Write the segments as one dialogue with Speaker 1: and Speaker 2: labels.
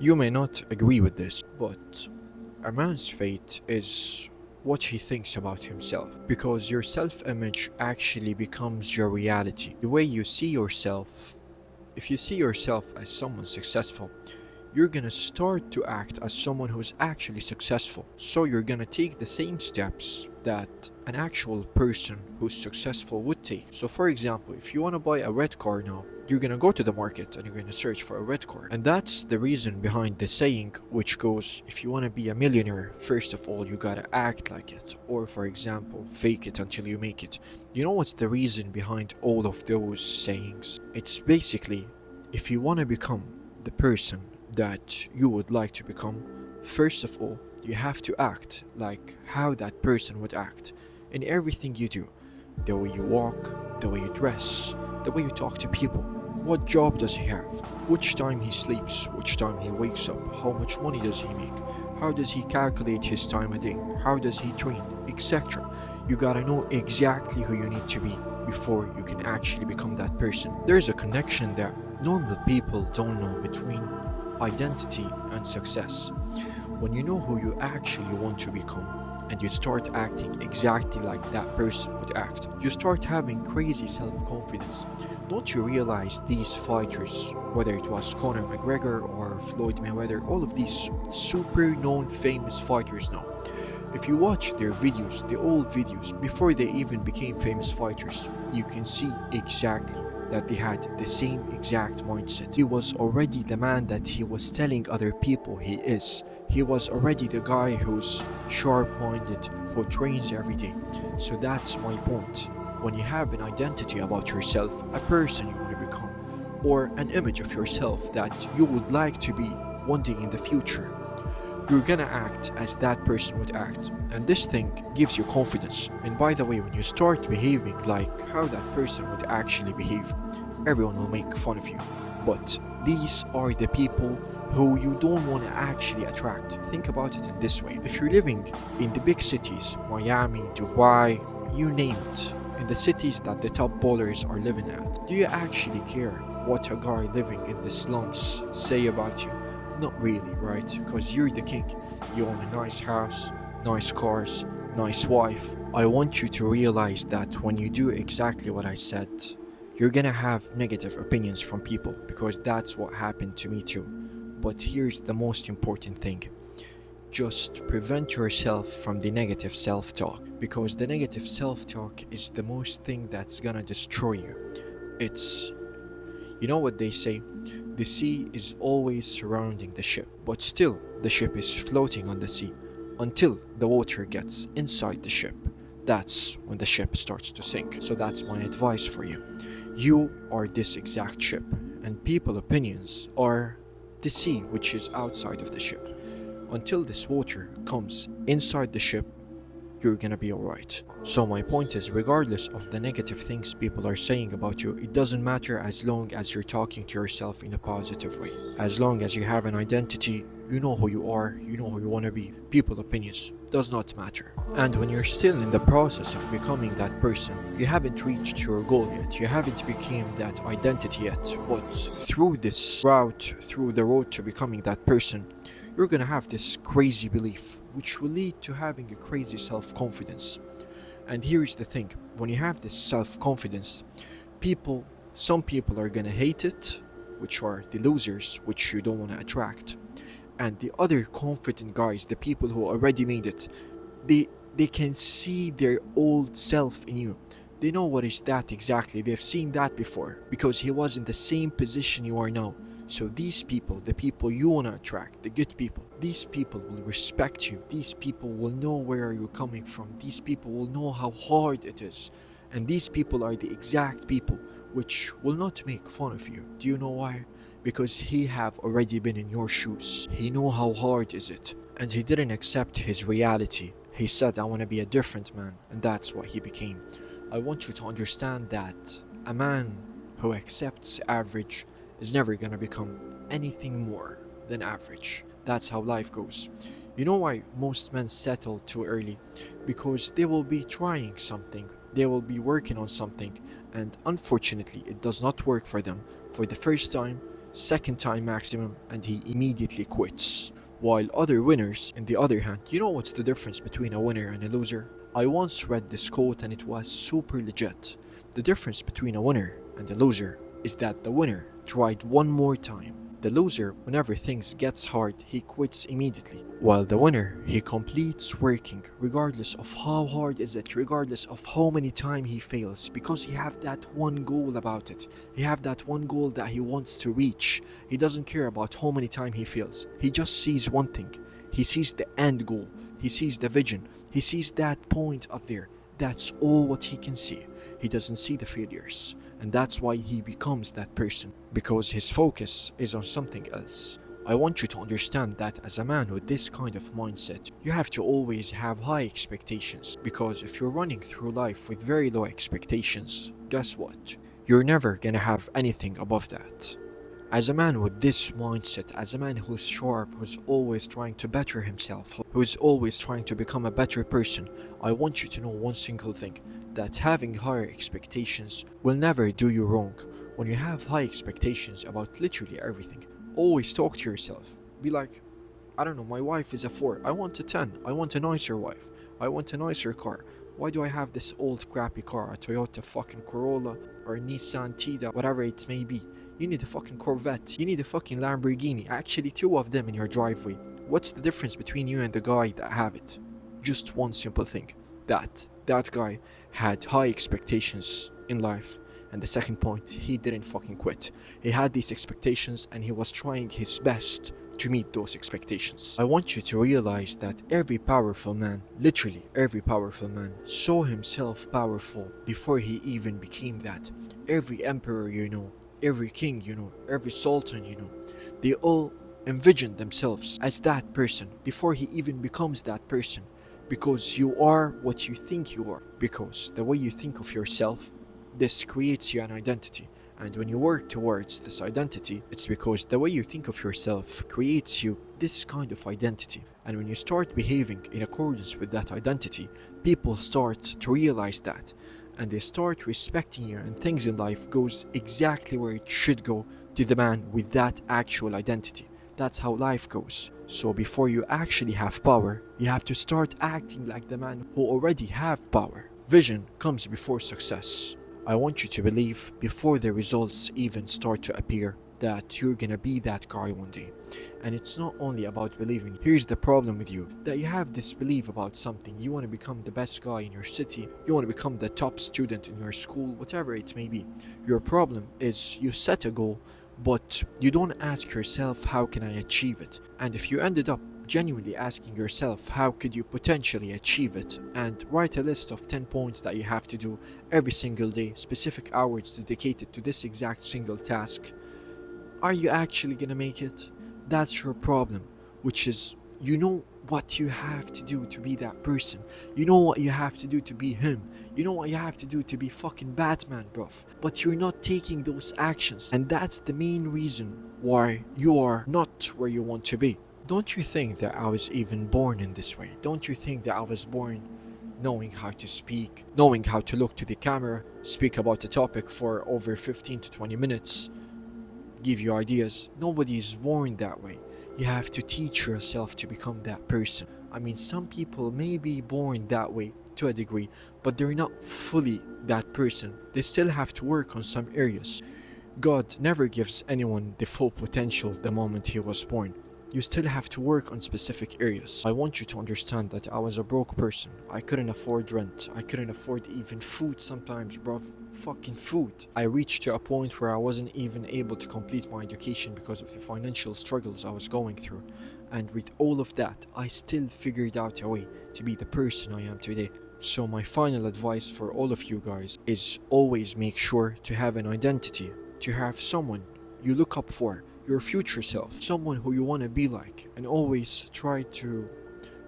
Speaker 1: You may not agree with this, but a man's fate is what he thinks about himself, because your self image actually becomes your reality. The way you see yourself, if you see yourself as someone successful, you're gonna start to act as someone who's actually successful. So you're gonna take the same steps that an actual person who's successful would take. So, for example, if you wanna buy a red car now, you're gonna go to the market and you're gonna search for a red car. And that's the reason behind the saying, which goes, if you wanna be a millionaire, first of all, you gotta act like it. Or, for example, fake it until you make it. You know what's the reason behind all of those sayings? It's basically, if you wanna become the person that you would like to become, first of all, you have to act like how that person would act in everything you do. The way you walk, the way you dress, the way you talk to people. What job does he have? Which time he sleeps? Which time he wakes up? How much money does he make? How does he calculate his time a day? How does he train? Etc. You gotta know exactly who you need to be before you can actually become that person. There's a connection that normal people don't know between identity and success. When you know who you actually want to become and you start acting exactly like that person would act, you start having crazy self confidence. Don't you realize these fighters, whether it was Conor McGregor or Floyd Mayweather, all of these super known famous fighters now, if you watch their videos, the old videos, before they even became famous fighters, you can see exactly that they had the same exact mindset. He was already the man that he was telling other people he is. He was already the guy who's sharp minded, who trains every day. So that's my point. When you have an identity about yourself, a person you want to become, or an image of yourself that you would like to be one day in the future, you're gonna act as that person would act. And this thing gives you confidence. And by the way, when you start behaving like how that person would actually behave, everyone will make fun of you. But these are the people who you don't want to actually attract. Think about it in this way. If you're living in the big cities, Miami, Dubai, you name it, in the cities that the top ballers are living at, do you actually care what a guy living in the slums say about you? Not really, right? Because you're the king. You own a nice house, nice cars, nice wife. I want you to realize that when you do exactly what I said, you're gonna have negative opinions from people, because that's what happened to me too. But here's the most important thing. Just prevent yourself from the negative self-talk, because the negative self-talk is the most thing that's gonna destroy you. It's, you know what they say? The sea is always surrounding the ship, but still the ship is floating on the sea until the water gets inside the ship. That's when the ship starts to sink. So that's my advice for you. You are this exact ship, and people opinions are the sea which is outside of the ship. Until this water comes inside the ship, you're gonna be alright. So my point is, regardless of the negative things people are saying about you, it doesn't matter as long as you're talking to yourself in a positive way. As long as you have an identity, you know who you are, you know who you wanna be. People opinions does not matter. And when you're still in the process of becoming that person, you haven't reached your goal yet, you haven't become that identity yet, but through this route, through the road to becoming that person, you're gonna have this crazy belief, which will lead to having a crazy self confidence. And here's the thing, when you have this self confidence, some people are gonna hate it, which are the losers, which you don't wanna attract. And the other confident guys, the people who already made it, they can see their old self in you. They know what is that exactly, they've seen that before, because he was in the same position you are now. So these people, the people you want to attract, the good people, these people will respect you. These people will know where you're coming from. These people will know how hard it is. And these people are the exact people which will not make fun of you. Do you know why? Because he have already been in your shoes. He know how hard is it. And he didn't accept his reality. He said, I want to be a different man. And that's what he became. I want you to understand that a man who accepts average is never gonna become anything more than average. That's how life goes. You know why most men settle too early? Because they will be trying something, they will be working on something, and unfortunately, it does not work for them for the first time. second time maximum, and he immediately quits. While other winners, on the other hand, you know what's the difference between a winner and a loser? I once read this quote and it was super legit. The difference between a winner and a loser is that the winner tried one more time. The loser, whenever things gets hard, he quits immediately. While the winner, he completes working regardless of how hard is it, regardless of how many times he fails, because he have that one goal about it. He have that one goal that he wants to reach. He doesn't care about how many times he fails. He just sees one thing. He sees the end goal. He sees the vision. He sees that point up there. That's all what he can see. He doesn't see the failures. And that's why he becomes that person, because his focus is on something else. I want you to understand that as a man with this kind of mindset, you have to always have high expectations, because if you're running through life with very low expectations, guess what? You're never gonna have anything above that. As a man with this mindset, as a man who's sharp, who's always trying to better himself, who's always trying to become a better person, I want you to know one single thing, that having higher expectations will never do you wrong. When you have high expectations about literally everything, always talk to yourself. Be like, I don't know, my wife is a 4, I want a 10, I want a nicer wife, I want a nicer car. Why do I have this old crappy car, a Toyota fucking Corolla or a Nissan Tida, whatever it may be? You need a fucking Corvette, you need a fucking Lamborghini, actually 2 of them in your driveway. What's the difference between you and the guy that have it? Just one simple thing, that guy had high expectations in life. And the second point, he didn't fucking quit. He had these expectations and he was trying his best to meet those expectations. I want you to realize that every powerful man, literally every powerful man, saw himself powerful before he even became that. Every emperor you know, every king you know, every sultan you know, they all envisioned themselves as that person before he even becomes that person. Because you are what you think you are. Because the way you think of yourself, this creates you an identity. And when you work towards this identity, it's because the way you think of yourself creates you this kind of identity. And when you start behaving in accordance with that identity, people start to realize that. And they start respecting you, and things in life goes exactly where it should go to the man with that actual identity. That's how life goes. So before you actually have power, you have to start acting like the man who already have power. Vision comes before success. I want you to believe before the results even start to appear that you're gonna be that guy one day. And it's not only about believing. Here's the problem with you, that you have this belief about something. You want to become the best guy in your city, you want to become the top student in your school, whatever it may be. Your problem is you set a goal, but you don't ask yourself, how can I achieve it? And if you ended up genuinely asking yourself, how could you potentially achieve it, and write a list of 10 points that you have to do every single day, specific hours dedicated to this exact single task, are you actually gonna make it? That's your problem, which is, you know what you have to do to be that person. You know what you have to do to be him. You know what you have to do to be fucking Batman, bruv. But you're not taking those actions. And that's the main reason why you are not where you want to be. Don't you think that I was even born in this way? Don't you think that I was born knowing how to speak, knowing how to look to the camera, speak about a topic for over 15 to 20 minutes, give you ideas? Nobody is born that way. You have to teach yourself to become that person. I mean, some people may be born that way to a degree, but they're not fully that person. They still have to work on some areas. God never gives anyone the full potential the moment he was born. You still have to work on specific areas. I want you to understand that I was a broke person. I couldn't afford rent. I couldn't afford even food sometimes, bruv. Fucking food. I reached to a point where I wasn't even able to complete my education because of the financial struggles I was going through. And with all of that, I still figured out a way to be the person I am today. So my final advice for all of you guys is always make sure to have an identity, to have someone you look up for, your future self, someone who you want to be like, and always try to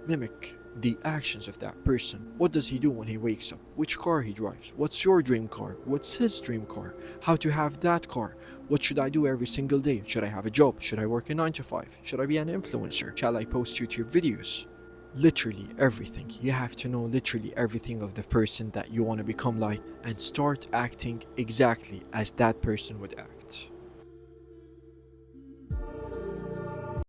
Speaker 1: mimic the actions of that person. What does he do when he wakes up? Which car he drives? What's your dream car? What's his dream car? How to have that car? What should I do every single day? Should I have a job? Should I work a 9 to 5? Should I be an influencer? Shall I post YouTube videos? Literally everything. You have to know literally everything of the person that you want to become like, and start acting exactly as that person would act.